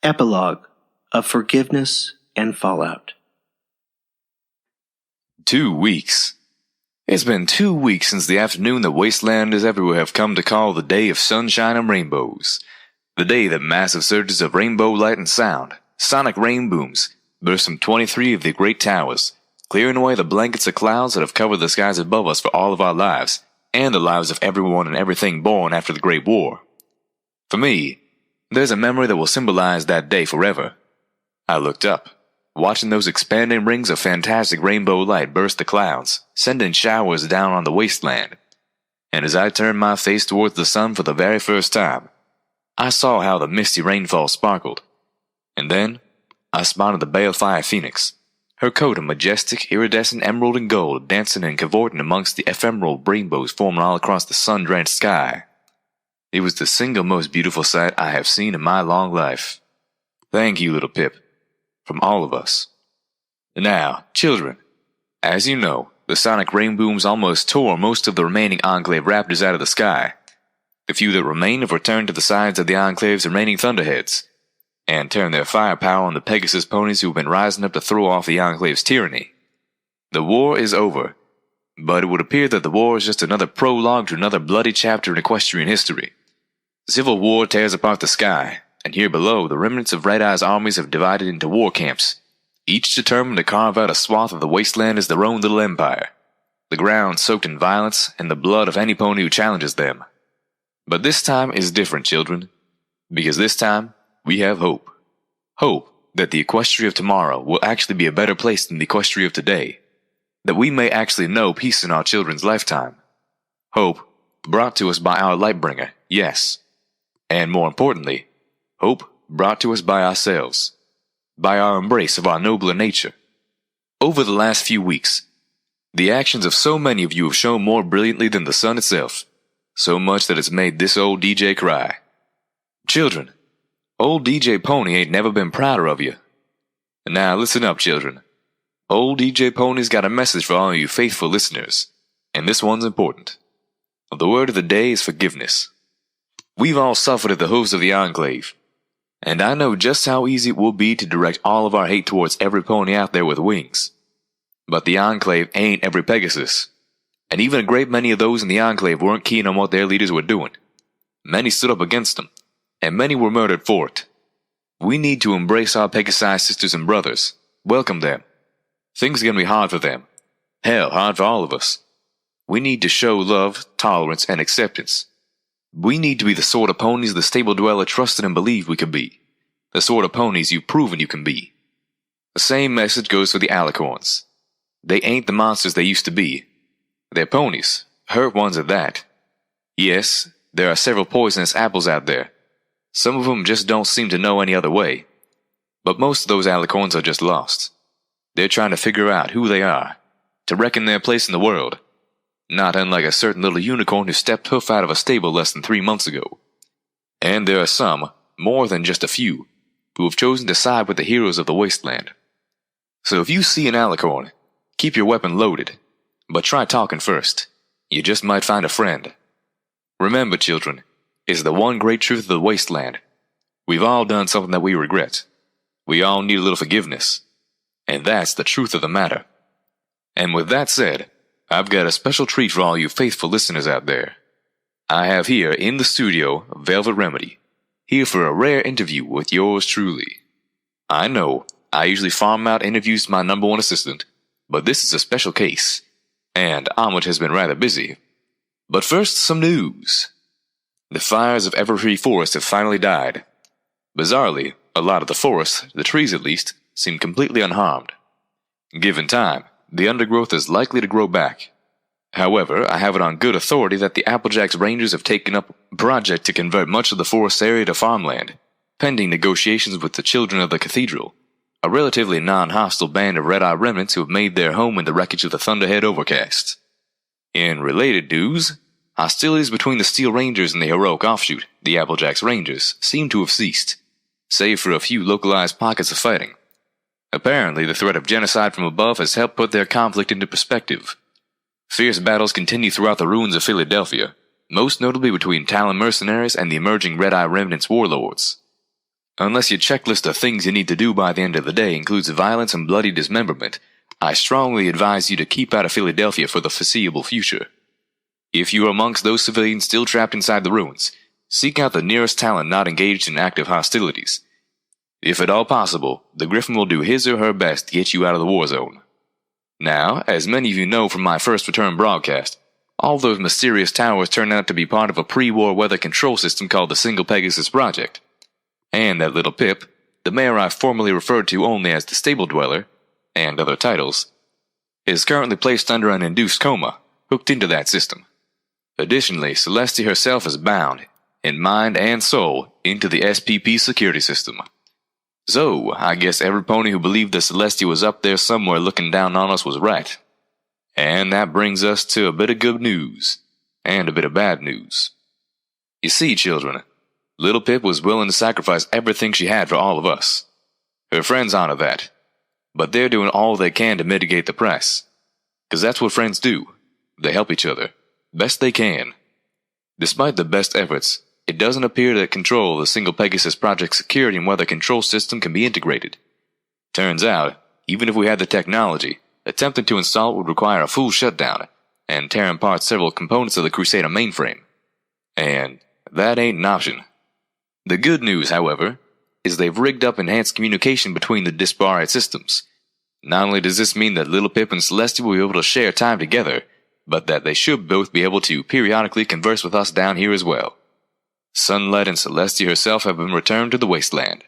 Epilogue of Forgiveness and Fallout. 2 weeks. It's been 2 weeks since the afternoon that wastelanders everywhere have come to call the day of sunshine and rainbows. The day that massive surges of rainbow light and sound, sonic rain booms, burst from 23 of the great towers, clearing away the blankets of clouds that have covered the skies above us for all of our lives, and the lives of everyone and everything born after the Great War. For me, there's a memory that will symbolize that day forever. I looked up, watching those expanding rings of fantastic rainbow light burst the clouds, sending showers down on the wasteland. And as I turned my face towards the sun for the very first time, I saw how the misty rainfall sparkled. And then, I spotted the balefire phoenix, her coat of majestic, iridescent emerald and gold dancing and cavorting amongst the ephemeral rainbows forming all across the sun-drenched sky. It was the single most beautiful sight I have seen in my long life. Thank you, little Pip, from all of us. Now, children, as you know, the sonic rain booms almost tore most of the remaining Enclave raptors out of the sky. The few that remain have returned to the sides of the Enclave's remaining thunderheads, and turned their firepower on the Pegasus ponies who have been rising up to throw off the Enclave's tyranny. The war is over, but it would appear that the war is just another prologue to another bloody chapter in equestrian history. Civil war tears apart the sky, and here below the remnants of Red Eye's armies have divided into war camps, each determined to carve out a swath of the wasteland as their own little empire, the ground soaked in violence and the blood of any pony who challenges them. But this time is different, children, because this time we have hope. Hope that the Equestria of tomorrow will actually be a better place than the Equestria of today, that we may actually know peace in our children's lifetime. Hope brought to us by our Lightbringer, yes. And more importantly, hope brought to us by ourselves, by our embrace of our nobler nature. Over the last few weeks, the actions of so many of you have shone more brilliantly than the sun itself, so much that it's made this old DJ cry. Children, old DJ Pony ain't never been prouder of you. Now listen up, children. Old DJ Pony's got a message for all you faithful listeners, and this one's important. The word of the day is forgiveness. We've all suffered at the hooves of the Enclave, and I know just how easy it will be to direct all of our hate towards every pony out there with wings. But the Enclave ain't every Pegasus, and even a great many of those in the Enclave weren't keen on what their leaders were doing. Many stood up against them, and many were murdered for it. We need to embrace our Pegasi sisters and brothers, welcome them. Things are going to be hard for them. Hell, hard for all of us. We need to show love, tolerance, and acceptance. We need to be the sort of ponies the stable dweller trusted and believed we could be. The sort of ponies you've proven you can be. The same message goes for the Alicorns. They ain't the monsters they used to be. They're ponies, hurt ones at that. Yes, there are several poisonous apples out there. Some of them just don't seem to know any other way. But most of those Alicorns are just lost. They're trying to figure out who they are, to reckon their place in the world. Not unlike a certain little unicorn who stepped hoof out of a stable less than 3 months ago. And there are some, more than just a few, who have chosen to side with the heroes of the wasteland. So if you see an Alicorn, keep your weapon loaded, but try talking first. You just might find a friend. Remember, children, it's the one great truth of the wasteland. We've all done something that we regret. We all need a little forgiveness. And that's the truth of the matter. And with that said, I've got a special treat for all you faithful listeners out there. I have here in the studio Velvet Remedy, here for a rare interview with yours truly. I know, I usually farm out interviews to my #1 assistant, but this is a special case, and Ahmed has been rather busy. But first, some news. The fires of Everfree Forest have finally died. Bizarrely, a lot of the forest, the trees at least, seem completely unharmed. Given time, the undergrowth is likely to grow back. However, I have it on good authority that the Applejack's Rangers have taken up a project to convert much of the forest area to farmland, pending negotiations with the Children of the Cathedral, a relatively non-hostile band of Red-Eye remnants who have made their home in the wreckage of the Thunderhead Overcast. In related news, hostilities between the Steel Rangers and the heroic offshoot, the Applejack's Rangers, seem to have ceased, save for a few localized pockets of fighting. Apparently, the threat of genocide from above has helped put their conflict into perspective. Fierce battles continue throughout the ruins of Philadelphia, most notably between Talon mercenaries and the emerging Red-Eye Remnant's warlords. Unless your checklist of things you need to do by the end of the day includes violence and bloody dismemberment, I strongly advise you to keep out of Philadelphia for the foreseeable future. If you are amongst those civilians still trapped inside the ruins, seek out the nearest talent not engaged in active hostilities. If at all possible, the Griffin will do his or her best to get you out of the war zone. Now, as many of you know from my first return broadcast, all those mysterious towers turned out to be part of a pre-war weather control system called the Single Pegasus Project. And that little Pip, the mayor I formerly referred to only as the Stable Dweller, and other titles, is currently placed under an induced coma, hooked into that system. Additionally, Celestia herself is bound, in mind and soul, into the SPP security system. So, I guess every pony who believed that Celestia was up there somewhere looking down on us was right. And that brings us to a bit of good news, and a bit of bad news. You see, children, little Pip was willing to sacrifice everything she had for all of us. Her friends honor that, but they're doing all they can to mitigate the price. 'Cause that's what friends do. They help each other, best they can. Despite the best efforts, it doesn't appear that control of the Single Pegasus Project security and weather control system can be integrated. Turns out, even if we had the technology, attempting to install it would require a full shutdown, and tear apart several components of the Crusader mainframe. And that ain't an option. The good news, however, is they've rigged up enhanced communication between the disparate systems. Not only does this mean that Little Pip and Celestia will be able to share time together, but that they should both be able to periodically converse with us down here as well. Sunlight and Celestia herself have been returned to the wasteland.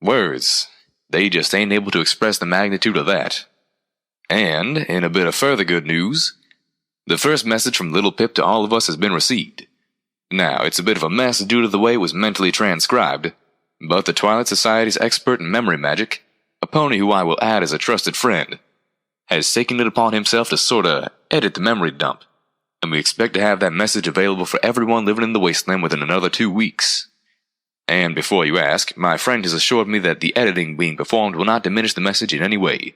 Words, they just ain't able to express the magnitude of that. And, in a bit of further good news, the first message from Little Pip to all of us has been received. Now, it's a bit of a mess due to the way it was mentally transcribed, but the Twilight Society's expert in memory magic, a pony who I will add as a trusted friend, has taken it upon himself to sorta edit the memory dump, and we expect to have that message available for everyone living in the wasteland within another 2 weeks. And before you ask, my friend has assured me that the editing being performed will not diminish the message in any way.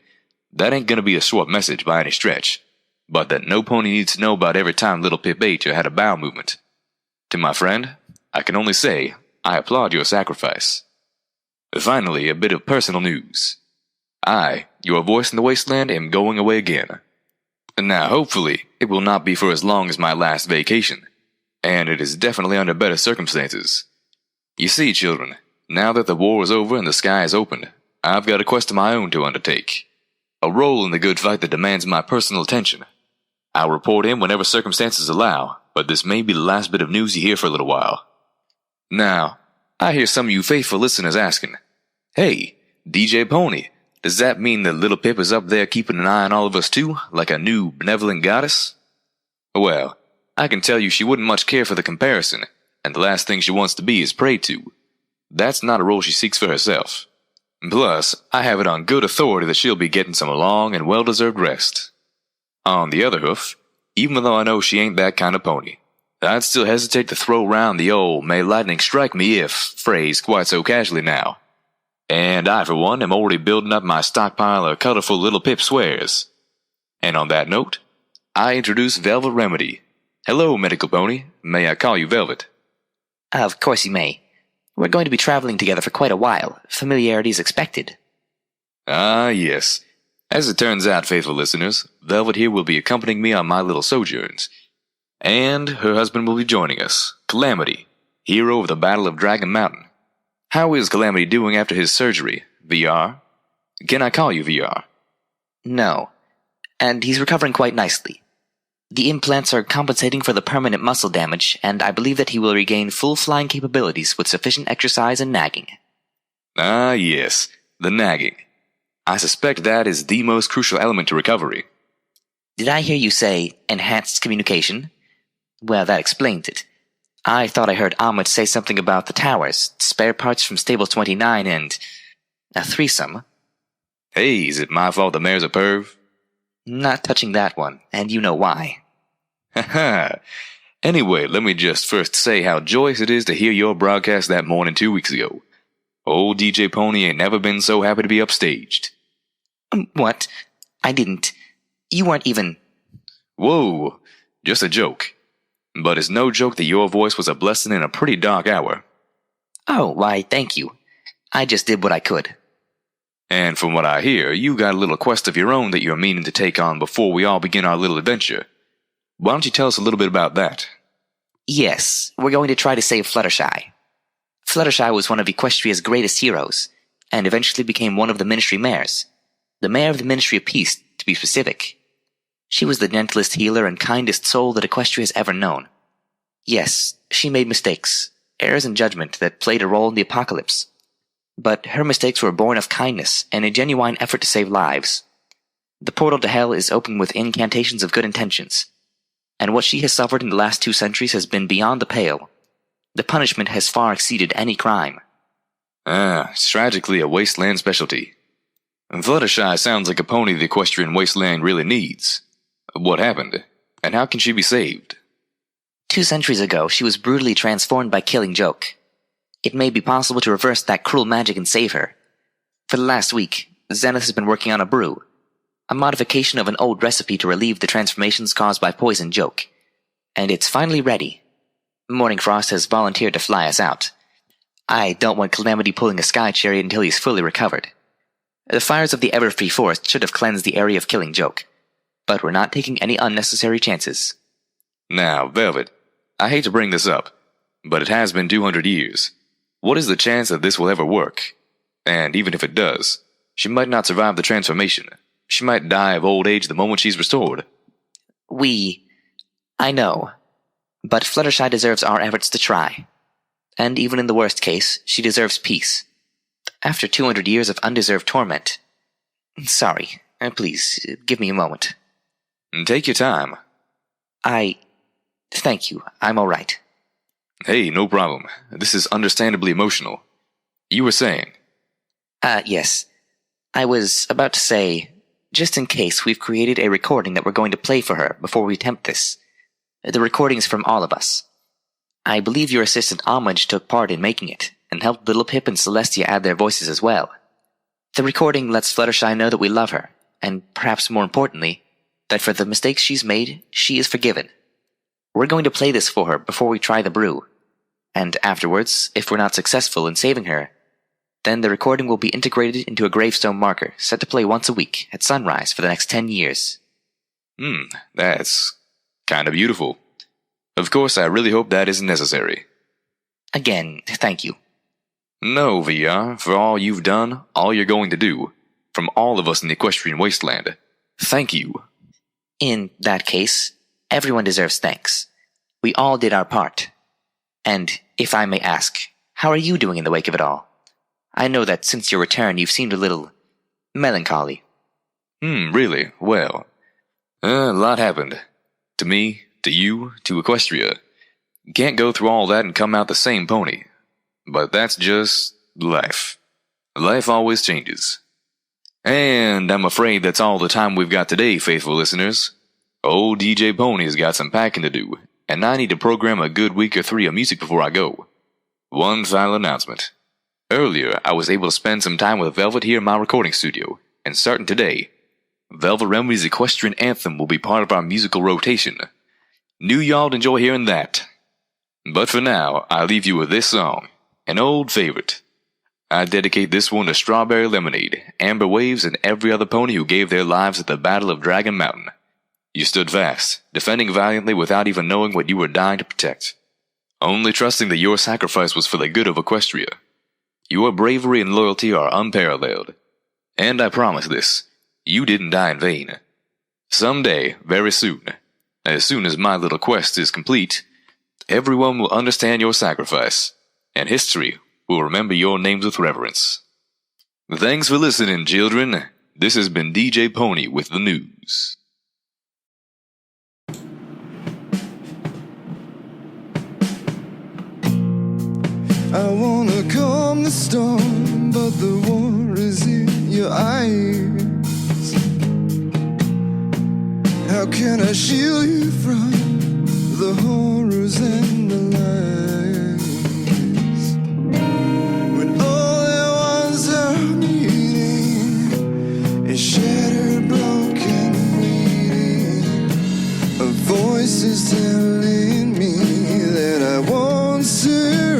That ain't gonna be a short message by any stretch, but that no pony needs to know about every time Little Pip ate or had a bowel movement. To my friend, I can only say, I applaud your sacrifice. Finally, a bit of personal news. I, your voice in the wasteland, am going away again. Now, hopefully, it will not be for as long as my last vacation, and it is definitely under better circumstances. You see, children, now that the war is over and the sky is opened, I've got a quest of my own to undertake. A role in the good fight that demands my personal attention. I'll report in whenever circumstances allow, but this may be the last bit of news you hear for a little while. Now, I hear some of you faithful listeners asking, "Hey, DJ Pony, does that mean that Little Pip is up there keeping an eye on all of us too, like a new benevolent goddess?" Well, I can tell you she wouldn't much care for the comparison, and the last thing she wants to be is prayed to. That's not a role she seeks for herself. Plus, I have it on good authority that she'll be getting some long and well-deserved rest. On the other hoof, even though I know she ain't that kind of pony, I'd still hesitate to throw round the old "may lightning strike me if" phrase quite so casually now. And I, for one, am already building up my stockpile of colorful Little Pip swears. And on that note, I introduce Velvet Remedy. Hello, medical pony. May I call you Velvet? Of course you may. We're going to be traveling together for quite a while. Familiarity is expected. Ah, yes. As it turns out, faithful listeners, Velvet here will be accompanying me on my little sojourns. And her husband will be joining us, Calamity, hero of the Battle of Dragon Mountain. How is Calamity doing after his surgery, VR? Can I call you VR? No. And he's recovering quite nicely. The implants are compensating for the permanent muscle damage, and I believe that he will regain full flying capabilities with sufficient exercise and nagging. Ah, yes, the nagging. I suspect that is the most crucial element to recovery. Did I hear you say enhanced communication? Well, that explains it. I thought I heard Ahmed say something about the towers, spare parts from Stable 29, and a threesome. Hey, is it my fault the mayor's a perv? Not touching that one, and you know why. Haha. Anyway, let me just first say how joyous it is to hear your broadcast that morning 2 weeks ago. Old DJ Pony ain't never been so happy to be upstaged. What? I didn't. You weren't even... Whoa, just a joke. But it's no joke that your voice was a blessing in a pretty dark hour. Oh, why, thank you. I just did what I could. And from what I hear, you got a little quest of your own that you're meaning to take on before we all begin our little adventure. Why don't you tell us a little bit about that? Yes, we're going to try to save Fluttershy. Fluttershy was one of Equestria's greatest heroes, and eventually became one of the Ministry Mayors. The Mayor of the Ministry of Peace, to be specific. She was the gentlest healer and kindest soul that Equestria has ever known. Yes, she made mistakes, errors in judgment that played a role in the apocalypse. But her mistakes were born of kindness and a genuine effort to save lives. The portal to hell is open with incantations of good intentions, and what she has suffered in the last 2 centuries has been beyond the pale. The punishment has far exceeded any crime. It's tragically a wasteland specialty. Fluttershy sounds like a pony the equestrian wasteland really needs. What happened, and how can she be saved? 2 centuries ago, she was brutally transformed by Killing Joke. It may be possible to reverse that cruel magic and save her. For the last week, Zenith has been working on a brew, a modification of an old recipe to relieve the transformations caused by Poison Joke. And it's finally ready. Morningfrost has volunteered to fly us out. I don't want Calamity pulling a sky chariot until he's fully recovered. The fires of the Everfree Forest should have cleansed the area of Killing Joke, but we're not taking any unnecessary chances. Now, Velvet, I hate to bring this up, but it has been 200 years. What is the chance that this will ever work? And even if it does, she might not survive the transformation. She might die of old age the moment she's restored. I know, but Fluttershy deserves our efforts to try. And even in the worst case, she deserves peace. After 200 years of undeserved torment. Sorry, please, give me a moment. Take your time. Thank you, I'm all right. Hey, no problem. This is understandably emotional. You were saying? Yes. I was about to say, just in case, we've created a recording that we're going to play for her before we attempt this. The recording's from all of us. I believe your assistant Homage took part in making it, and helped Little Pip and Celestia add their voices as well. The recording lets Fluttershy know that we love her, and perhaps more importantly, that for the mistakes she's made, she is forgiven. We're going to play this for her before we try the brew. And afterwards, if we're not successful in saving her, then the recording will be integrated into a gravestone marker set to play once a week at sunrise for the next 10 years. That's kind of beautiful. Of course, I really hope that isn't necessary. Again, thank you. No, VR, for all you've done, all you're going to do, from all of us in the Equestrian Wasteland. Thank you. In that case, everyone deserves thanks. We all did our part. And, if I may ask, how are you doing in the wake of it all? I know that since your return you've seemed a little melancholy. Really? Well, a lot happened. To me, to you, to Equestria. Can't go through all that and come out the same pony. But that's just life. Life always changes. And I'm afraid that's all the time we've got today, faithful listeners. Old DJ Pony's got some packing to do, and I need to program a good week or 3 of music before I go. One final announcement. Earlier, I was able to spend some time with Velvet here in my recording studio, and starting today, Velvet Remedy's Equestrian Anthem will be part of our musical rotation. Knew y'all'd enjoy hearing that. But for now, I leave you with this song, an old favorite. I dedicate this one to Strawberry Lemonade, Amber Waves, and every other pony who gave their lives at the Battle of Dragon Mountain. You stood fast, defending valiantly without even knowing what you were dying to protect. Only trusting that your sacrifice was for the good of Equestria. Your bravery and loyalty are unparalleled. And I promise this, you didn't die in vain. Someday, very soon as my little quest is complete, everyone will understand your sacrifice, and history will remember your names with reverence. Thanks for listening, children. This has been DJ Pony with the news. I wanna calm the storm, but the war is in your eyes. How can I shield you from the horrors and the lies? When all at once are meeting is shattered, broken, bleeding. A voice is telling me that I won't survive.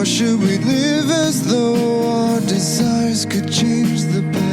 Or should we live as though our desires could change the past?